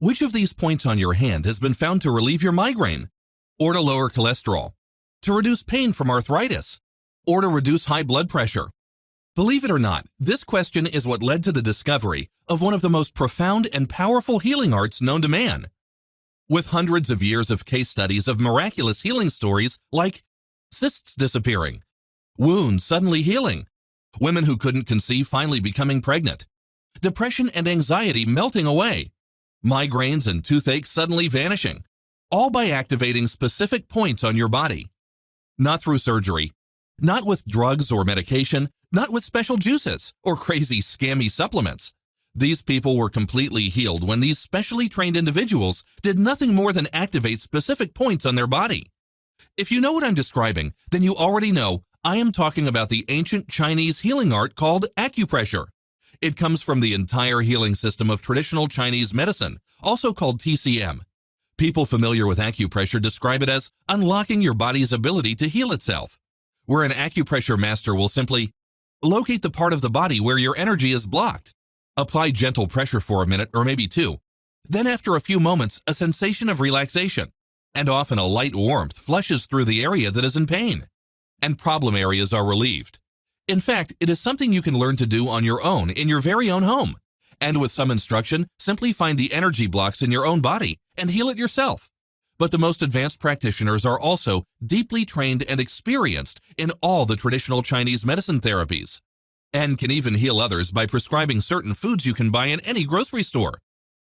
Which of these points on your hand has been found to relieve your migraine, or to lower cholesterol, to reduce pain from arthritis, or to reduce high blood pressure? Believe it or not, this question is what led to the discovery of one of the most profound and powerful healing arts known to man. With hundreds of years of case studies of miraculous healing stories like cysts disappearing, wounds suddenly healing, women who couldn't conceive finally becoming pregnant, depression and anxiety melting away, migraines and toothache suddenly vanishing, all by activating specific points on your body. Not through surgery, not with drugs or medication, not with special juices or crazy scammy supplements. These people were completely healed when these specially trained individuals did nothing more than activate specific points on their body. If you know what I'm describing, then you already know I am talking about the ancient Chinese healing art called acupressure. It comes from the entire healing system of traditional Chinese medicine, also called TCM. People familiar with acupressure describe it as unlocking your body's ability to heal itself, where an acupressure master will simply locate the part of the body where your energy is blocked, apply gentle pressure for a minute or maybe two, then after a few moments, a sensation of relaxation, and often a light warmth flushes through the area that is in pain, and problem areas are relieved. In fact, it is something you can learn to do on your own in your very own home, and with some instruction, simply find the energy blocks in your own body and heal it yourself. But the most advanced practitioners are also deeply trained and experienced in all the traditional Chinese medicine therapies, and can even heal others by prescribing certain foods you can buy in any grocery store,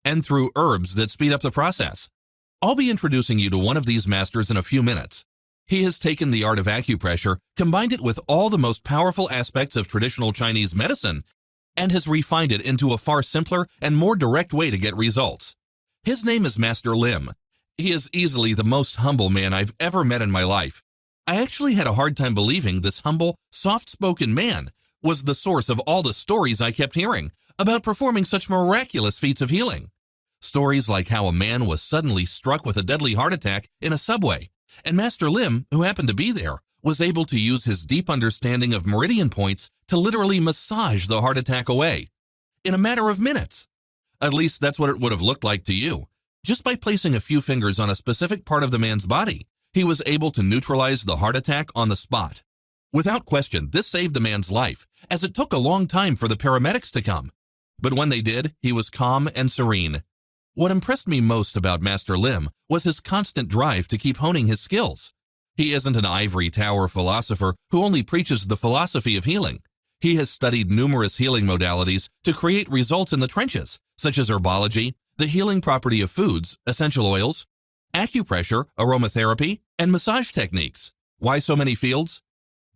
and through herbs that speed up the process. I'll be introducing you to one of these masters in a few minutes. He has taken the art of acupressure, combined it with all the most powerful aspects of traditional Chinese medicine, and has refined it into a far simpler and more direct way to get results. His name is Master Lim. He is easily the most humble man I've ever met in my life. I actually had a hard time believing this humble, soft-spoken man was the source of all the stories I kept hearing about performing such miraculous feats of healing. Stories like how a man was suddenly struck with a deadly heart attack in a subway, and Master Lim, who happened to be there, was able to use his deep understanding of meridian points to literally massage the heart attack away in a matter of minutes. At least that's what it would have looked like to you. Just by placing a few fingers on a specific part of the man's body, he was able to neutralize the heart attack on the spot. Without question, this saved the man's life, as it took a long time for the paramedics to come. But when they did, he was calm and serene. What impressed me most about Master Lim was his constant drive to keep honing his skills. He isn't an ivory tower philosopher who only preaches the philosophy of healing. He has studied numerous healing modalities to create results in the trenches, such as herbology, the healing property of foods, essential oils, acupressure, aromatherapy, and massage techniques. Why so many fields?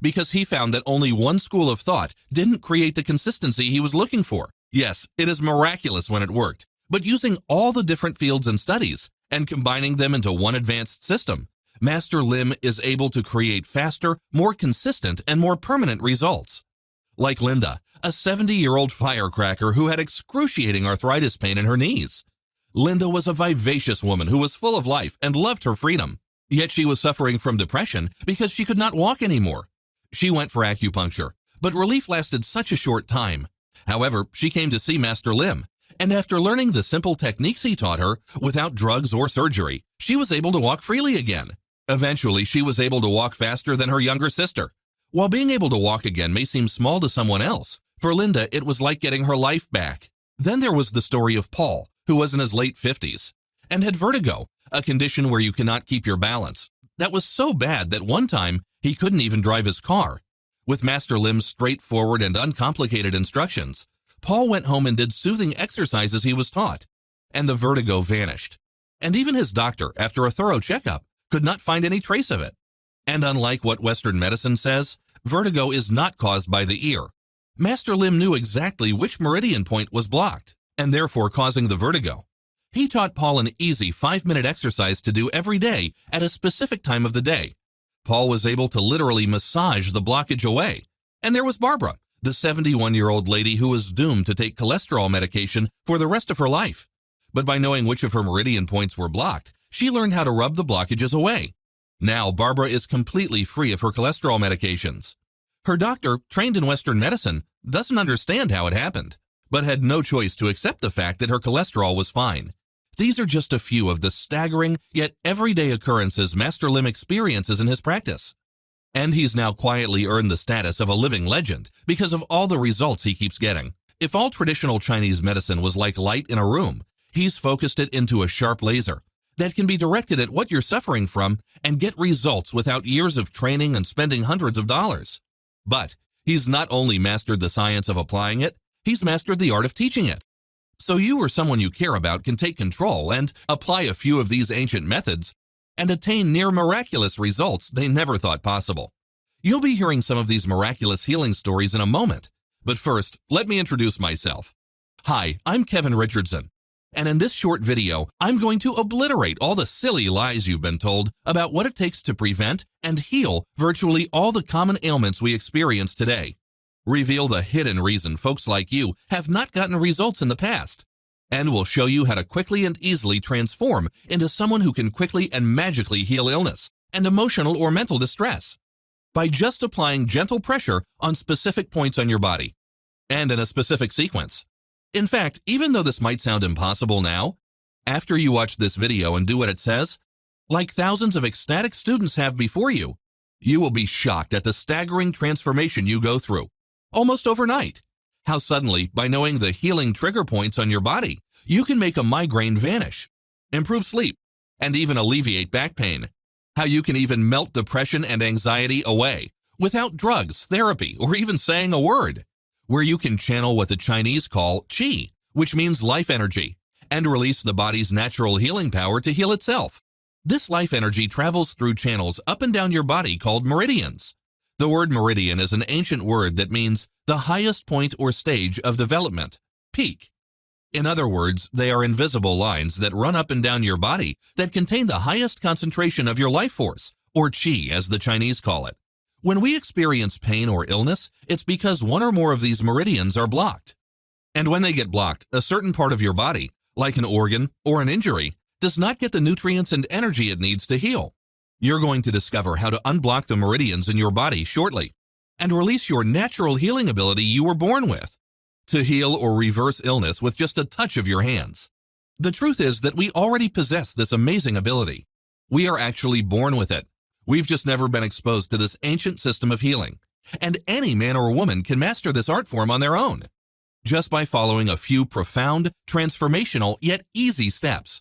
Because he found that only one school of thought didn't create the consistency he was looking for. Yes, it is miraculous when it worked, but using all the different fields and studies and combining them into one advanced system, Master Lim is able to create faster, more consistent, and more permanent results. Like Linda, a 70-year-old firecracker who had excruciating arthritis pain in her knees. Linda was a vivacious woman who was full of life and loved her freedom. Yet she was suffering from depression because she could not walk anymore. She went for acupuncture, but relief lasted such a short time. However, she came to see Master Lim, and after learning the simple techniques he taught her, without drugs or surgery, she was able to walk freely again. Eventually, she was able to walk faster than her younger sister. While being able to walk again may seem small to someone else, for Linda it was like getting her life back. Then there was the story of Paul, who was in his late 50s, and had vertigo, a condition where you cannot keep your balance. That was so bad that one time he couldn't even drive his car. With Master Lim's straightforward and uncomplicated instructions, Paul went home and did soothing exercises he was taught, and the vertigo vanished. And even his doctor, after a thorough checkup, could not find any trace of it. And unlike what Western medicine says, vertigo is not caused by the ear. Master Lim knew exactly which meridian point was blocked, and therefore causing the vertigo. He taught Paul an easy 5-minute exercise to do every day at a specific time of the day. Paul was able to literally massage the blockage away. And there was Barbara, the 71-year-old lady who was doomed to take cholesterol medication for the rest of her life. But by knowing which of her meridian points were blocked, she learned how to rub the blockages away. Now Barbara is completely free of her cholesterol medications. Her doctor, trained in Western medicine, doesn't understand how it happened, but had no choice to accept the fact that her cholesterol was fine. These are just a few of the staggering yet everyday occurrences Master Lim experiences in his practice. And he's now quietly earned the status of a living legend because of all the results he keeps getting. If all traditional Chinese medicine was like light in a room, he's focused it into a sharp laser that can be directed at what you're suffering from and get results without years of training and spending hundreds of dollars. But he's not only mastered the science of applying it, he's mastered the art of teaching it. So you or someone you care about can take control and apply a few of these ancient methods and attain near miraculous results they never thought possible. You'll be hearing some of these miraculous healing stories in a moment, but first, let me introduce myself. Hi, I'm Kevin Richardson, and in this short video, I'm going to obliterate all the silly lies you've been told about what it takes to prevent and heal virtually all the common ailments we experience today. Reveal the hidden reason folks like you have not gotten results in the past, and we'll show you how to quickly and easily transform into someone who can quickly and magically heal illness and emotional or mental distress by just applying gentle pressure on specific points on your body and in a specific sequence. In fact, even though this might sound impossible now, after you watch this video and do what it says, like thousands of ecstatic students have before you, you will be shocked at the staggering transformation you go through, almost overnight. How suddenly, by knowing the healing trigger points on your body, you can make a migraine vanish, improve sleep, and even alleviate back pain. How you can even melt depression and anxiety away without drugs, therapy, or even saying a word. Where you can channel what the Chinese call qi, which means life energy, and release the body's natural healing power to heal itself. This life energy travels through channels up and down your body called meridians. The word meridian is an ancient word that means the highest point or stage of development, peak. In other words, they are invisible lines that run up and down your body that contain the highest concentration of your life force, or qi as the Chinese call it. When we experience pain or illness, it's because one or more of these meridians are blocked. And when they get blocked, a certain part of your body, like an organ or an injury, does not get the nutrients and energy it needs to heal. You're going to discover how to unblock the meridians in your body shortly and release your natural healing ability you were born with to heal or reverse illness with just a touch of your hands. The truth is that we already possess this amazing ability. We are actually born with it. We've just never been exposed to this ancient system of healing, and any man or woman can master this art form on their own, just by following a few profound, transformational, yet easy steps.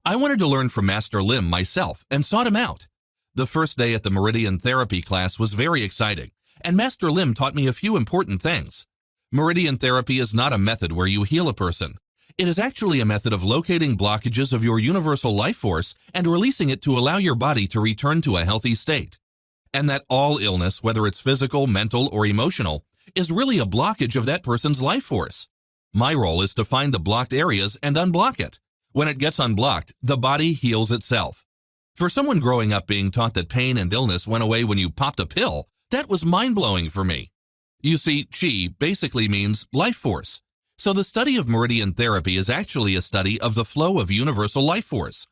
I wanted to learn from Master Lim myself and sought him out. The first day at the Meridian Therapy class was very exciting, and Master Lim taught me a few important things. Meridian Therapy is not a method where you heal a person. It is actually a method of locating blockages of your universal life force and releasing it to allow your body to return to a healthy state. And that all illness, whether it's physical, mental, or emotional, is really a blockage of that person's life force. My role is to find the blocked areas and unblock it. When it gets unblocked, the body heals itself. For someone growing up being taught that pain and illness went away when you popped a pill, that was mind-blowing for me. You see, qi basically means life force. So the study of meridian therapy is actually a study of the flow of universal life force.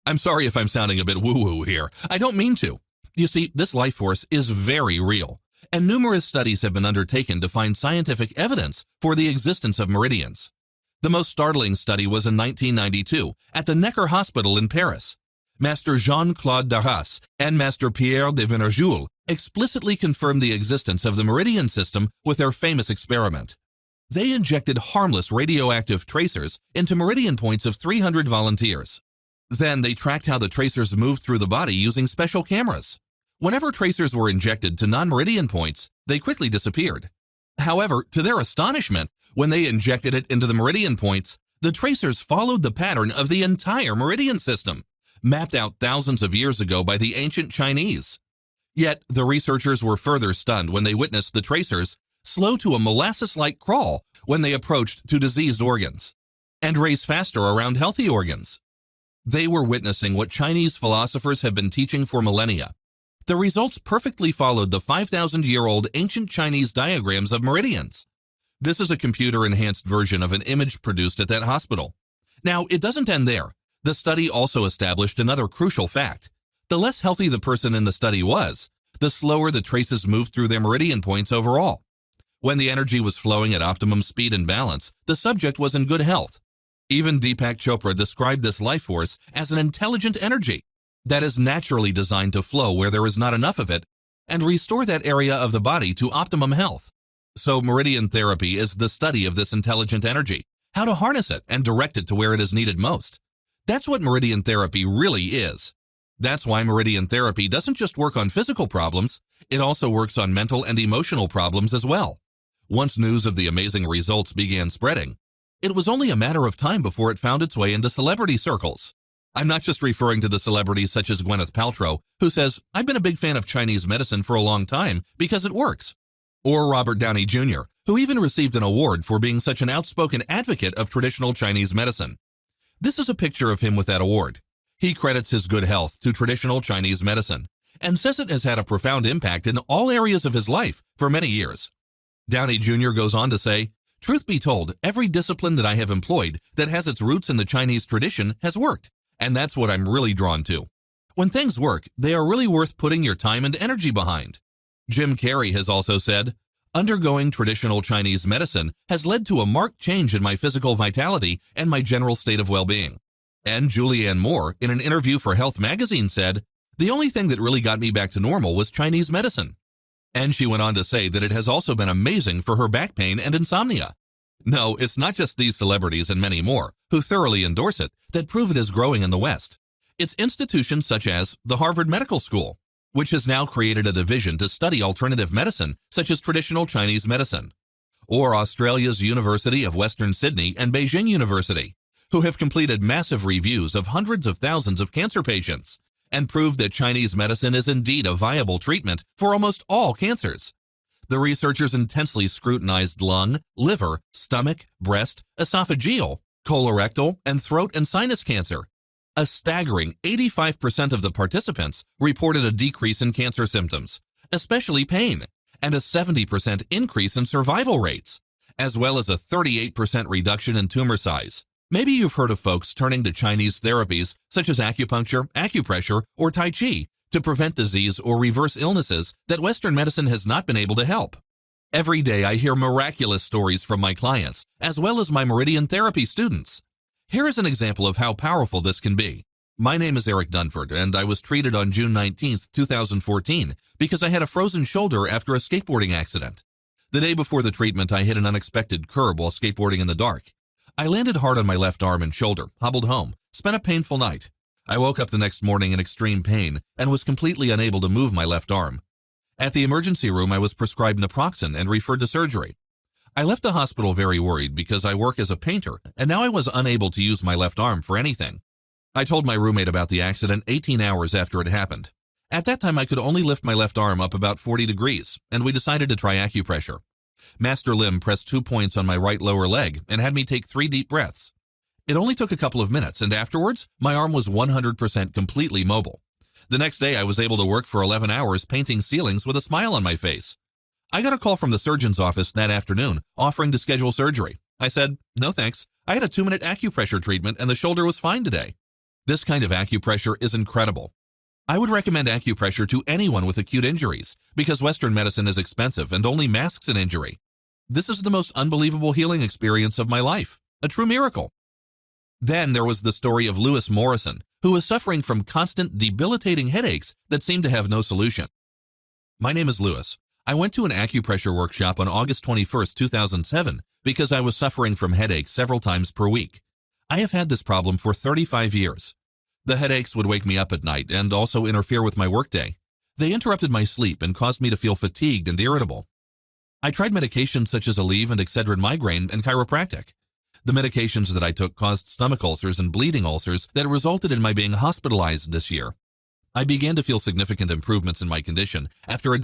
I'm sorry if I'm sounding a bit woo-woo here. I don't mean to. You see, this life force is very real, and numerous studies have been undertaken to find scientific evidence for the existence of meridians. The most startling study was in 1992 at the Necker Hospital in Paris. Master Jean-Claude Darras and Master Pierre de Venerjoul explicitly confirmed the existence of the meridian system with their famous experiment. They injected harmless radioactive tracers into meridian points of 300 volunteers. Then they tracked how the tracers moved through the body using special cameras. Whenever tracers were injected to non-meridian points, they quickly disappeared. However, to their astonishment, when they injected it into the meridian points, the tracers followed the pattern of the entire meridian system, mapped out thousands of years ago by the ancient Chinese. Yet, the researchers were further stunned when they witnessed the tracers slow to a molasses-like crawl when they approached to diseased organs, and race faster around healthy organs. They were witnessing what Chinese philosophers have been teaching for millennia. The results perfectly followed the 5,000-year-old ancient Chinese diagrams of meridians. This is a computer-enhanced version of an image produced at that hospital. Now, it doesn't end there. The study also established another crucial fact. The less healthy the person in the study was, the slower the traces moved through their meridian points overall. When the energy was flowing at optimum speed and balance, the subject was in good health. Even Deepak Chopra described this life force as an intelligent energy that is naturally designed to flow where there is not enough of it and restore that area of the body to optimum health. So meridian therapy is the study of this intelligent energy, how to harness it and direct it to where it is needed most. That's what meridian therapy really is. That's why meridian therapy doesn't just work on physical problems, it also works on mental and emotional problems as well. Once news of the amazing results began spreading, it was only a matter of time before it found its way into celebrity circles. I'm not just referring to the celebrities such as Gwyneth Paltrow, who says, "I've been a big fan of Chinese medicine for a long time because it works." Or Robert Downey Jr., who even received an award for being such an outspoken advocate of traditional Chinese medicine. This is a picture of him with that award. He credits his good health to traditional Chinese medicine and says it has had a profound impact in all areas of his life for many years. Downey Jr. goes on to say, "Truth be told, every discipline that I have employed that has its roots in the Chinese tradition has worked, and that's what I'm really drawn to. When things work, they are really worth putting your time and energy behind." Jim Carrey has also said, "Undergoing traditional Chinese medicine has led to a marked change in my physical vitality and my general state of well-being." And Julianne Moore, in an interview for Health magazine, said, "The only thing that really got me back to normal was Chinese medicine." And she went on to say that it has also been amazing for her back pain and insomnia. No, it's not just these celebrities and many more who thoroughly endorse it that prove it is growing in the West. It's institutions such as the Harvard Medical School, which has now created a division to study alternative medicine such as traditional Chinese medicine, or Australia's University of Western Sydney and Beijing University, who have completed massive reviews of hundreds of thousands of cancer patients and proved that Chinese medicine is indeed a viable treatment for almost all cancers. The researchers intensely scrutinized lung, liver, stomach, breast, esophageal, colorectal, and throat and sinus cancer. A staggering 85% of the participants reported a decrease in cancer symptoms, especially pain, and a 70% increase in survival rates, as well as a 38% reduction in tumor size. Maybe you've heard of folks turning to Chinese therapies such as acupuncture, acupressure, or Tai Chi to prevent disease or reverse illnesses that Western medicine has not been able to help. Every day I hear miraculous stories from my clients, as well as my meridian therapy students. Here is an example of how powerful this can be. My name is Eric Dunford, and I was treated on June 19, 2014, because I had a frozen shoulder after a skateboarding accident. The day before the treatment, I hit an unexpected curb while skateboarding in the dark. I landed hard on my left arm and shoulder, hobbled home, spent a painful night. I woke up the next morning in extreme pain and was completely unable to move my left arm. At the emergency room, I was prescribed naproxen and referred to surgery. I left the hospital very worried because I work as a painter, and now I was unable to use my left arm for anything. I told my roommate about the accident 18 hours after it happened. At that time, I could only lift my left arm up about 40 degrees, and we decided to try acupressure. Master Lim pressed 2 points on my right lower leg and had me take 3 deep breaths. It only took a couple of minutes, and afterwards, my arm was 100% completely mobile. The next day, I was able to work for 11 hours painting ceilings with a smile on my face. I got a call from the surgeon's office that afternoon offering to schedule surgery. I said, "No thanks. I had a 2-minute acupressure treatment and the shoulder was fine today." This kind of acupressure is incredible. I would recommend acupressure to anyone with acute injuries because Western medicine is expensive and only masks an injury. This is the most unbelievable healing experience of my life, a true miracle. Then there was the story of Lewis Morrison, who was suffering from constant debilitating headaches that seemed to have no solution. My name is Lewis. I went to an acupressure workshop on August 21, 2007 because I was suffering from headaches several times per week. I have had this problem for 35 years. The headaches would wake me up at night and also interfere with my workday. They interrupted my sleep and caused me to feel fatigued and irritable. I tried medications such as Aleve and Excedrin migraine and chiropractic. The medications that I took caused stomach ulcers and bleeding ulcers that resulted in my being hospitalized this year. I began to feel significant improvements in my condition after a